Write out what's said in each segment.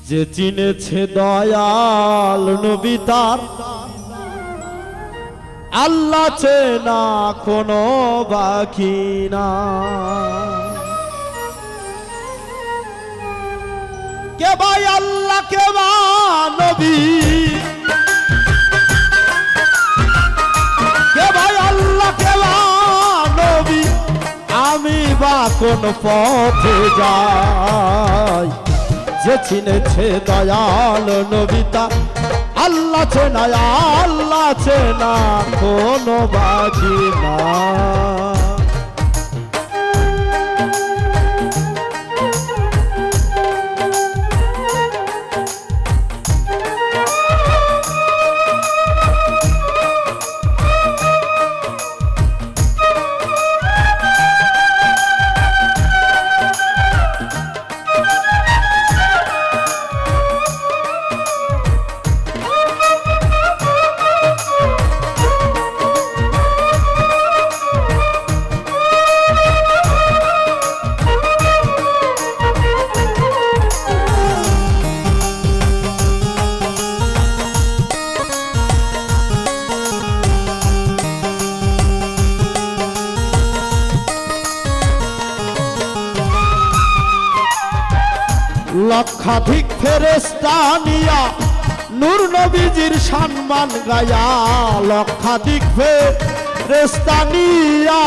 যে চিনেছে দয়াল নবী তার আল্লাহ চেনা কোনো বাকি না। কে ভাই আল্লাহ কে বা নবী, কে ভাই আল্লাহ কে বা নবী, আমি বা কোন পথে যাই। যে চিনেছে দয়াল নবী তার আল্লাহ চেনা, আল্লাহ চেনা কোনো বাকি না। লক্ষাধিক ফেরেশতা নিয়া নূর নবীজির সম্মান গায়া, লক্ষাধিক ফেরেশতা নিয়া,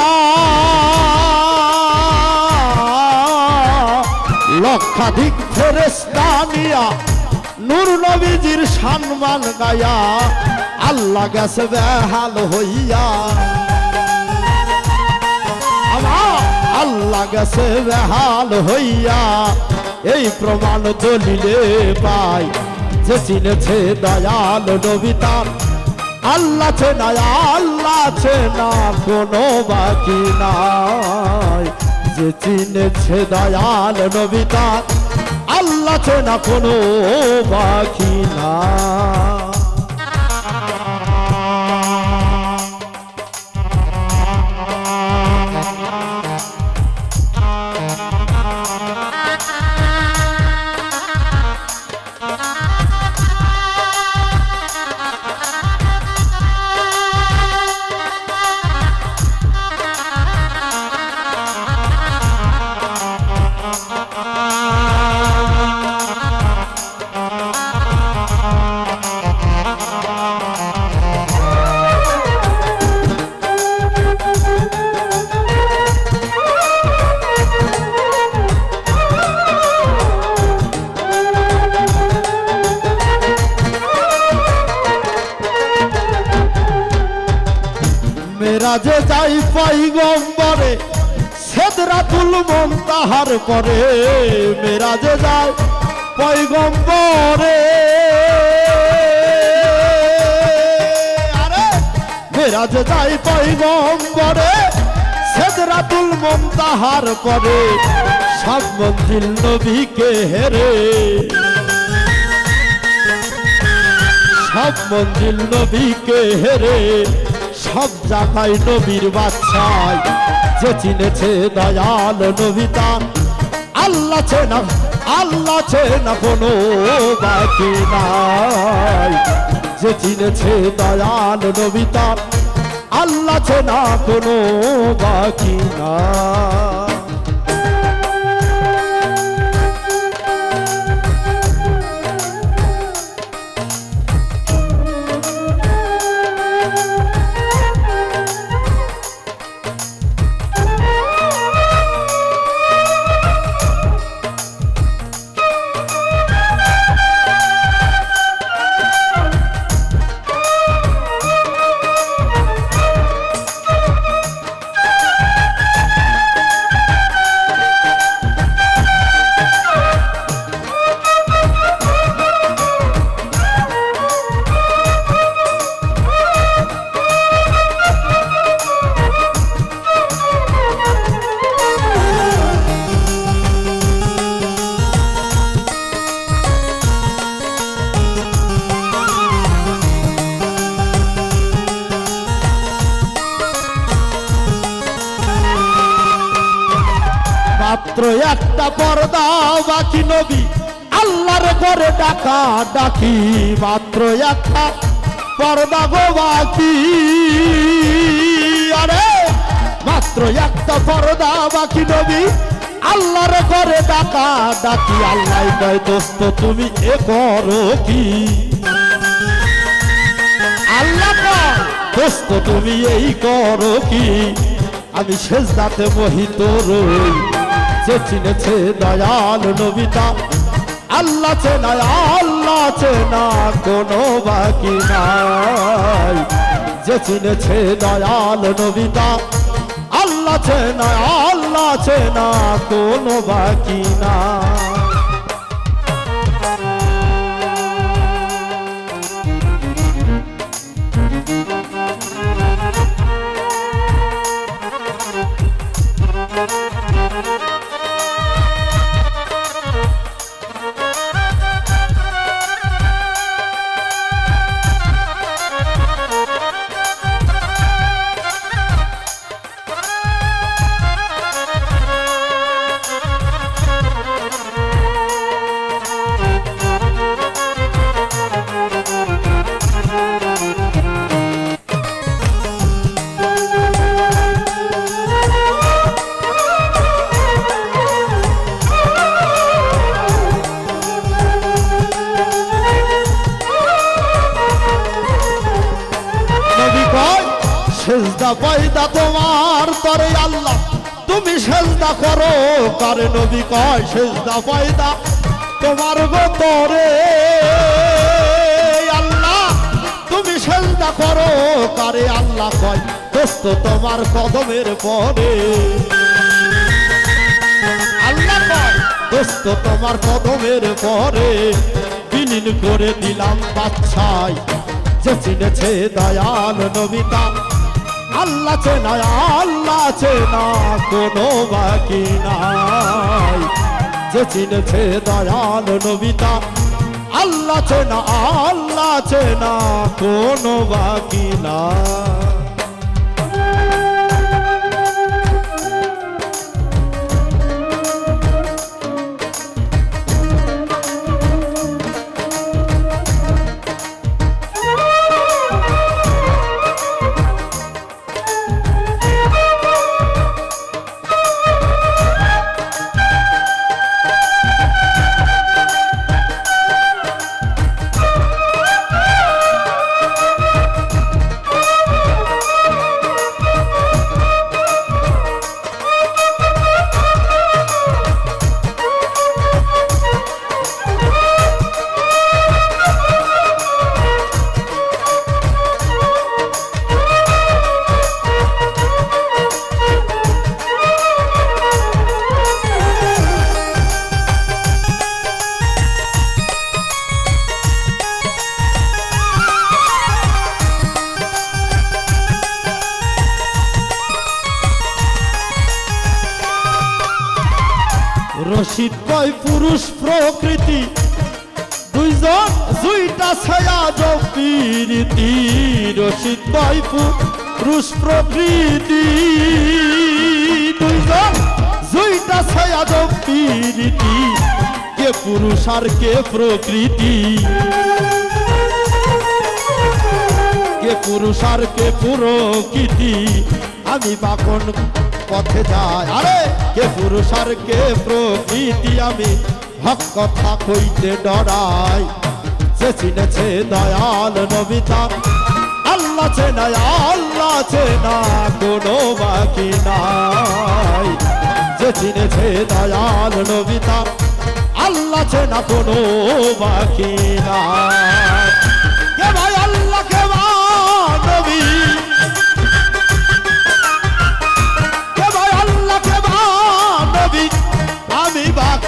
লক্ষাধিক ফেরেশতা নিয়া নূর নবীজির সম্মান গায়া, আল্লাহ গেছে বেহাল হইয়া, আল্লাহ গেছে বেহাল হইয়া। এই প্রমাণ দলিলে পাই যে চিনেছে দয়াল নবী তার আল্লাহ চেনা, আল্লাহ চেনা কোনো বাকি নাই। যে চিনেছে দয়াল নবী তার আল্লাহ চেনা কোনো বাকি নাই। মেরাজে যাই পয়গম্বরে সিদরাতুল মুনতাহার পরে, মেরাজে যাই পয়গম্বরে, আরে মেরাজে যাই পয়গম্বরে সিদরাতুল মুনতাহার পরে, সব মঞ্জিল নবীকে হেরে, সব মঞ্জিল নবীকে হেরে, সব জায়গায় নবীর বাদশাহ। যে চিনেছে দয়াল নবী তার আল্লাহ চেনা, আল্লাহ চেনা কোনো বাকি নাই। যে চিনেছে দয়াল নবী তার আল্লাহ চেনা কোনো বাকি নাই। মাত্র একটা পর্দা বাকি নবী আল্লাহ আল্লাহর করে ডাকা ডাকি মাত্র একটা পর্দা গো বাকি আরে মাত্র একটা পর্দা বাকি নবী আল্লাহর করে ডাকা ডাকি আল্লাহ কয় দোস্ত তুমি এ করো কি আল্লাহ কয় দোস্ত তুমি এই করো কি আমি সেজদাতে মোহিত রই যে চিনেছে দয়াল নবিতা আল্লাহ চেনা কোনো বাকি নাই যে চিনেছে দয়াল নবিতা আল্লাহ চেনা কোনো বাকি নাই সেজদা পয়দা তোমার তরে আল্লাহ তুমি সেজদা করো কারে নবী কয় সেজদা পয়দা তোমার গো তরে আল্লাহ তুমি সেজদা করো কারে আল্লাহ কয় দোস্ত তোমার কদমের পরে আল্লাহ কয় দোস্ত তোমার কদমের পরে বিলীন করে দিলাম বাদশাই যে চিনেছে দয়াল নবিতা আল্লাহ চেনা কোনো বাকি নাই যে চিনেছে দয়াল নবিতা আল্লাহ চেনা কোনো বাকি নাই রশিদ কয় পুরুষ প্রকৃতি দুইজন দুইটা ছায়া জপিরীতি রশিদ কয় পুরুষ প্রকৃতি দুইজন দুইটা ছায়া জপিরীতি কে পুরুষ আর কে প্রকৃতি কে পুরুষ আর কে প্রকৃতি আমি বাকন পথে যাই আরে কে পুরুষ আর কে প্রকৃতি আমি হক কথা কইতে ডরাই যে চিনেছে দয়াল নবিতা আল্লাহ চেনা কোনো বাকি নাই যে চিনেছে দয়াল নবিতা আল্লাহ চেনা কোনো বাকি নাই কে ভাই আল্লাহ কে নবী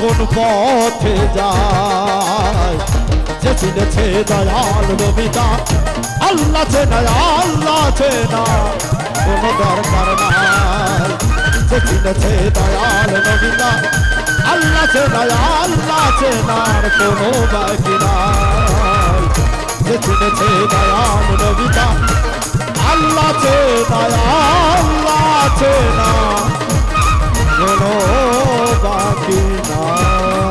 কোন পথে যায় যে চিনেছে দয়াল নবিতা আল্লাহ চেনা কোনো দরকার নাই যে চিনেছে দয়াল নবিতা আল্লাহ চেনার কোনো বাকি নাই যে চিনেছে দয়াল নবিতা আল্লাহ চেনা কোনো বাকি নাই।